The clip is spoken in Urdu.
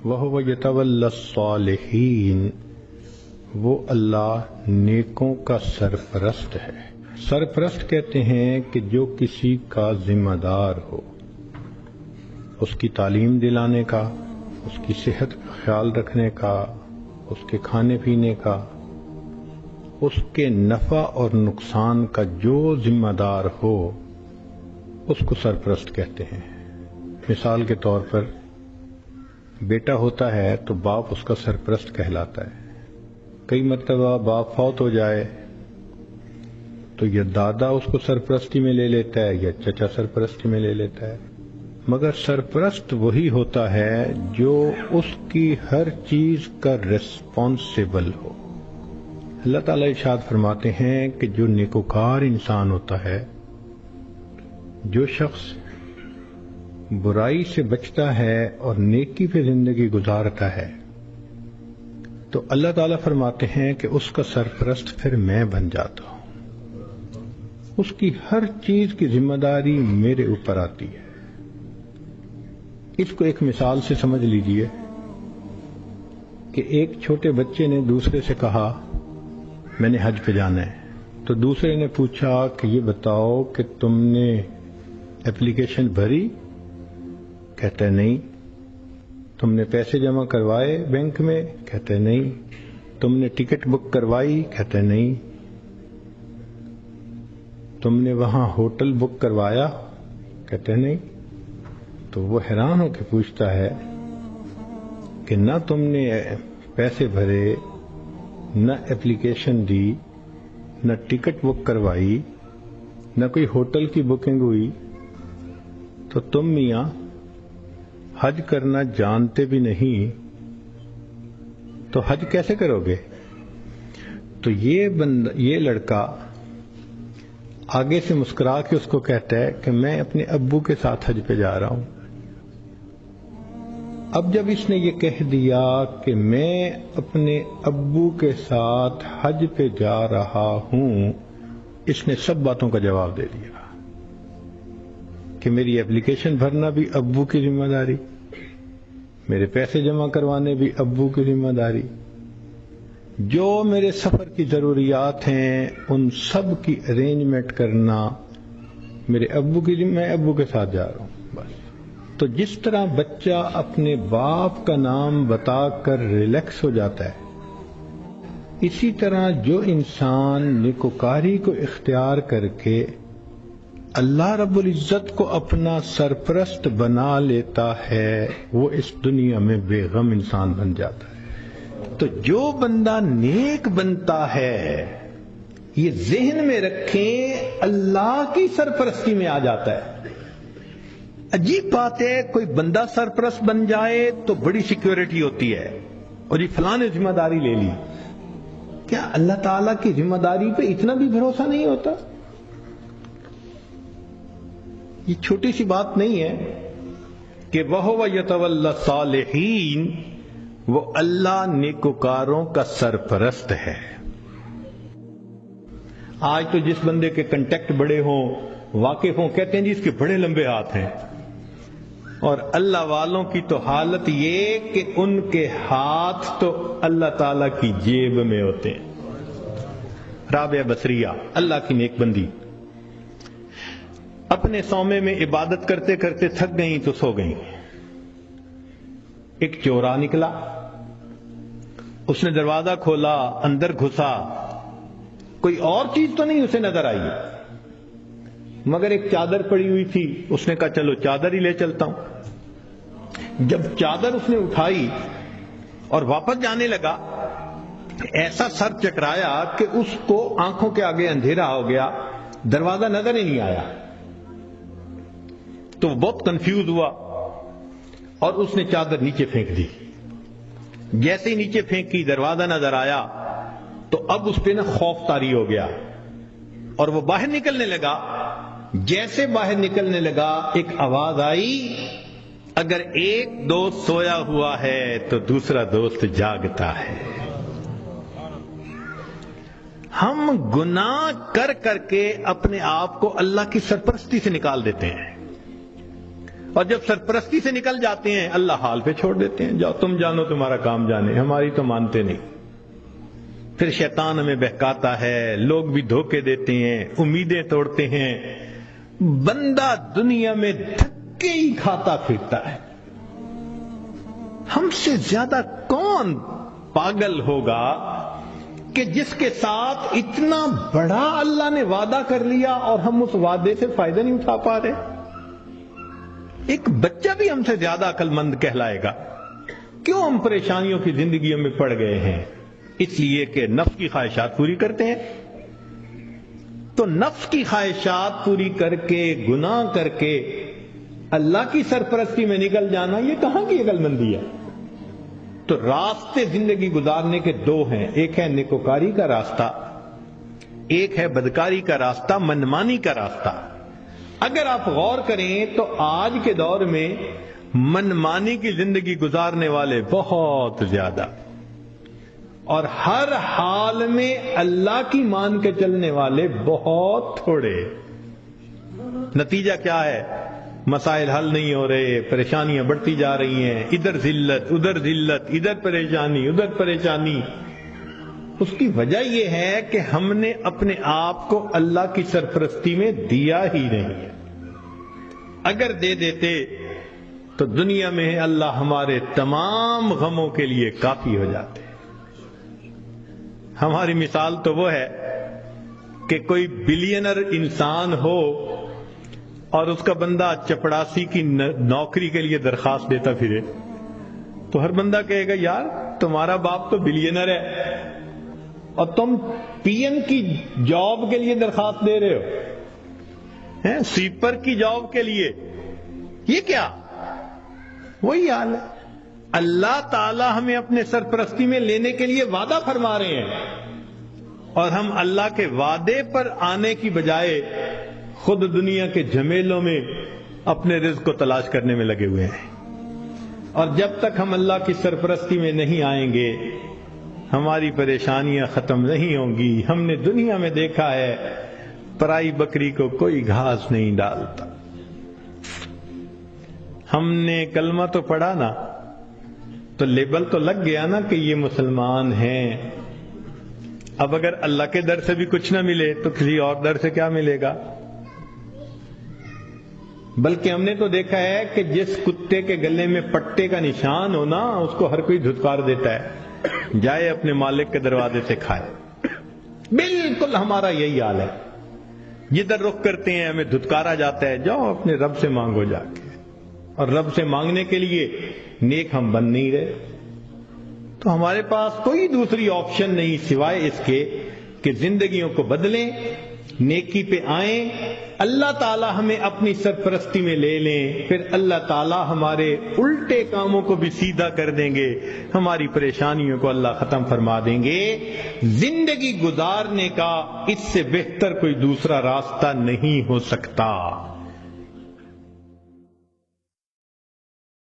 وَهُوَ يَتَوَلَّى الصَّالِحِينَ، وہ اللہ نیکوں کا سرپرست ہے۔ سرپرست کہتے ہیں کہ جو کسی کا ذمہ دار ہو، اس کی تعلیم دلانے کا، اس کی صحت کا خیال رکھنے کا، اس کے کھانے پینے کا، اس کے نفع اور نقصان کا جو ذمہ دار ہو اس کو سرپرست کہتے ہیں۔ مثال کے طور پر بیٹا ہوتا ہے تو باپ اس کا سرپرست کہلاتا ہے۔ کئی مرتبہ باپ فوت ہو جائے تو یا دادا اس کو سرپرستی میں لے لیتا ہے یا چچا سرپرستی میں لے لیتا ہے، مگر سرپرست وہی ہوتا ہے جو اس کی ہر چیز کا ریسپانسیبل ہو۔ اللہ تعالیٰ ارشاد فرماتے ہیں کہ جو نیکوکار انسان ہوتا ہے، جو شخص برائی سے بچتا ہے اور نیکی پہ زندگی گزارتا ہے، تو اللہ تعالیٰ فرماتے ہیں کہ اس کا سرپرست پھر میں بن جاتا ہوں، اس کی ہر چیز کی ذمہ داری میرے اوپر آتی ہے۔ اس کو ایک مثال سے سمجھ لیجئے کہ ایک چھوٹے بچے نے دوسرے سے کہا میں نے حج پہ جانا ہے، تو دوسرے نے پوچھا کہ یہ بتاؤ کہ تم نے اپلیکیشن بھری؟ کہتا ہے نہیں۔ تم نے پیسے جمع کروائے بینک میں؟ کہتا ہے نہیں۔ تم نے ٹکٹ بک کروائی؟ کہتا ہے نہیں۔ تم نے وہاں ہوٹل بک کروایا؟ کہتا ہے نہیں۔ تو وہ حیران ہو کے پوچھتا ہے کہ نہ تم نے پیسے بھرے، نہ اپلیکیشن دی، نہ ٹکٹ بک کروائی، نہ کوئی ہوٹل کی بکنگ ہوئی، تو تم میاں حج کرنا جانتے بھی نہیں، تو حج کیسے کرو گے؟ تو یہ لڑکا آگے سے مسکرا کے اس کو کہتا ہے کہ میں اپنے ابو کے ساتھ حج پہ جا رہا ہوں۔ اب جب اس نے یہ کہہ دیا کہ میں اپنے ابو کے ساتھ حج پہ جا رہا ہوں، اس نے سب باتوں کا جواب دے دیا کہ میری اپلیکیشن بھرنا بھی ابو کی ذمہ داری، میرے پیسے جمع کروانے بھی ابو کی ذمہ داری، جو میرے سفر کی ضروریات ہیں ان سب کی ارینجمنٹ کرنا میرے ابو کی ذمہ، میں ابو کے ساتھ جا رہا ہوں بس۔ تو جس طرح بچہ اپنے باپ کا نام بتا کر ریلیکس ہو جاتا ہے، اسی طرح جو انسان نیکوکاری کو اختیار کر کے اللہ رب العزت کو اپنا سرپرست بنا لیتا ہے، وہ اس دنیا میں بے غم انسان بن جاتا ہے۔ تو جو بندہ نیک بنتا ہے، یہ ذہن میں رکھیں، اللہ کی سرپرستی میں آ جاتا ہے۔ عجیب بات ہے، کوئی بندہ سرپرست بن جائے تو بڑی سیکیورٹی ہوتی ہے، اور یہ فلاں نے ذمہ داری لے لی۔ کیا اللہ تعالیٰ کی ذمہ داری پہ اتنا بھی بھروسہ نہیں ہوتا؟ یہ چھوٹی سی بات نہیں ہے کہ وَهُوَ يَتَوَلَّى الصَّالِحِينَ، وہ اللہ نیکوکاروں کا سرپرست ہے۔ آج تو جس بندے کے کنٹیکٹ بڑے ہوں، واقف ہوں، کہتے ہیں جی اس کے بڑے لمبے ہاتھ ہیں، اور اللہ والوں کی تو حالت یہ کہ ان کے ہاتھ تو اللہ تعالیٰ کی جیب میں ہوتے ہیں۔ رابعہ بصریہ اللہ کی نیک بندی، اپنے صومعے میں عبادت کرتے کرتے تھک گئیں تو سو گئیں۔ ایک چورا نکلا، اس نے دروازہ کھولا، اندر گھسا، کوئی اور چیز تو نہیں اسے نظر آئی، مگر ایک چادر پڑی ہوئی تھی، اس نے کہا چلو چادر ہی لے چلتا ہوں۔ جب چادر اس نے اٹھائی اور واپس جانے لگا، ایسا سر چکرایا کہ اس کو آنکھوں کے آگے اندھیرا ہو گیا، دروازہ نظر ہی نہیں آیا۔ تو وہ بہت کنفیوز ہوا اور اس نے چادر نیچے پھینک دی۔ جیسے ہی نیچے پھینکی، دروازہ نظر آیا، تو اب اس پہ نا خوف طاری ہو گیا اور وہ باہر نکلنے لگا۔ جیسے باہر نکلنے لگا، ایک آواز آئی، اگر ایک دوست سویا ہوا ہے تو دوسرا دوست جاگتا ہے۔ ہم گناہ کر کر کے اپنے آپ کو اللہ کی سرپرستی سے نکال دیتے ہیں، اور جب سرپرستی سے نکل جاتے ہیں اللہ حال پہ چھوڑ دیتے ہیں، جاؤ تم جانو تمہارا کام جانے، ہماری تو مانتے نہیں۔ پھر شیطان ہمیں بہکاتا ہے، لوگ بھی دھوکے دیتے ہیں، امیدیں توڑتے ہیں، بندہ دنیا میں دھکے ہی کھاتا پھرتا ہے۔ ہم سے زیادہ کون پاگل ہوگا کہ جس کے ساتھ اتنا بڑا اللہ نے وعدہ کر لیا اور ہم اس وعدے سے فائدہ نہیں اٹھا پا رہے؟ ایک بچہ بھی ہم سے زیادہ عقل مند کہلائے گا۔ کیوں ہم پریشانیوں کی زندگیوں میں پڑ گئے ہیں؟ اس لیے کہ نفس کی خواہشات پوری کرتے ہیں۔ تو نفس کی خواہشات پوری کر کے، گناہ کر کے اللہ کی سرپرستی میں نکل جانا، یہ کہاں کی عقل مندی ہے؟ تو راستے زندگی گزارنے کے دو ہیں، ایک ہے نیکوکاری کا راستہ، ایک ہے بدکاری کا راستہ، منمانی کا راستہ۔ اگر آپ غور کریں تو آج کے دور میں منمانی کی زندگی گزارنے والے بہت زیادہ، اور ہر حال میں اللہ کی مان کے چلنے والے بہت تھوڑے۔ نتیجہ کیا ہے؟ مسائل حل نہیں ہو رہے، پریشانیاں بڑھتی جا رہی ہیں، ادھر ذلت ادھر ذلت، ادھر پریشانی ادھر پریشانی۔ اس کی وجہ یہ ہے کہ ہم نے اپنے آپ کو اللہ کی سرپرستی میں دیا ہی نہیں ہے۔ اگر دے دیتے تو دنیا میں اللہ ہمارے تمام غموں کے لیے کافی ہو جاتے۔ ہماری مثال تو وہ ہے کہ کوئی بلینر انسان ہو اور اس کا بندہ چپڑاسی کی نوکری کے لیے درخواست دیتا پھرے، تو ہر بندہ کہے گا یار تمہارا باپ تو بلینر ہے اور تم پی ایم کی جاب کے لیے درخواست دے رہے ہو، سویپر کی جاب کے لیے، یہ کیا؟ وہی حال ہے۔ اللہ تعالی ہمیں اپنے سرپرستی میں لینے کے لیے وعدہ فرما رہے ہیں، اور ہم اللہ کے وعدے پر آنے کی بجائے خود دنیا کے جھمیلوں میں اپنے رزق کو تلاش کرنے میں لگے ہوئے ہیں۔ اور جب تک ہم اللہ کی سرپرستی میں نہیں آئیں گے ہماری پریشانیاں ختم نہیں ہوں گی۔ ہم نے دنیا میں دیکھا ہے پرائی بکری کو کوئی گھاس نہیں ڈالتا۔ ہم نے کلمہ تو پڑھا نا، تو لیبل تو لگ گیا نا کہ یہ مسلمان ہیں۔ اب اگر اللہ کے در سے بھی کچھ نہ ملے تو کسی اور در سے کیا ملے گا؟ بلکہ ہم نے تو دیکھا ہے کہ جس کتے کے گلے میں پٹے کا نشان ہو نا، اس کو ہر کوئی دھتکار دیتا ہے، جائے اپنے مالک کے دروازے سے کھائے۔ بالکل ہمارا یہی حال ہے، جدھر رخ کرتے ہیں ہمیں دھتکارا جاتا ہے، جاؤ اپنے رب سے مانگو جا کے۔ اور رب سے مانگنے کے لیے نیک ہم بن نہیں رہے، تو ہمارے پاس کوئی دوسری آپشن نہیں سوائے اس کے کہ زندگیوں کو بدلیں، نیکی پہ آئیں، اللہ تعالی ہمیں اپنی سرپرستی میں لے لیں، پھر اللہ تعالی ہمارے الٹے کاموں کو بھی سیدھا کر دیں گے، ہماری پریشانیوں کو اللہ ختم فرما دیں گے۔ زندگی گزارنے کا اس سے بہتر کوئی دوسرا راستہ نہیں ہو سکتا۔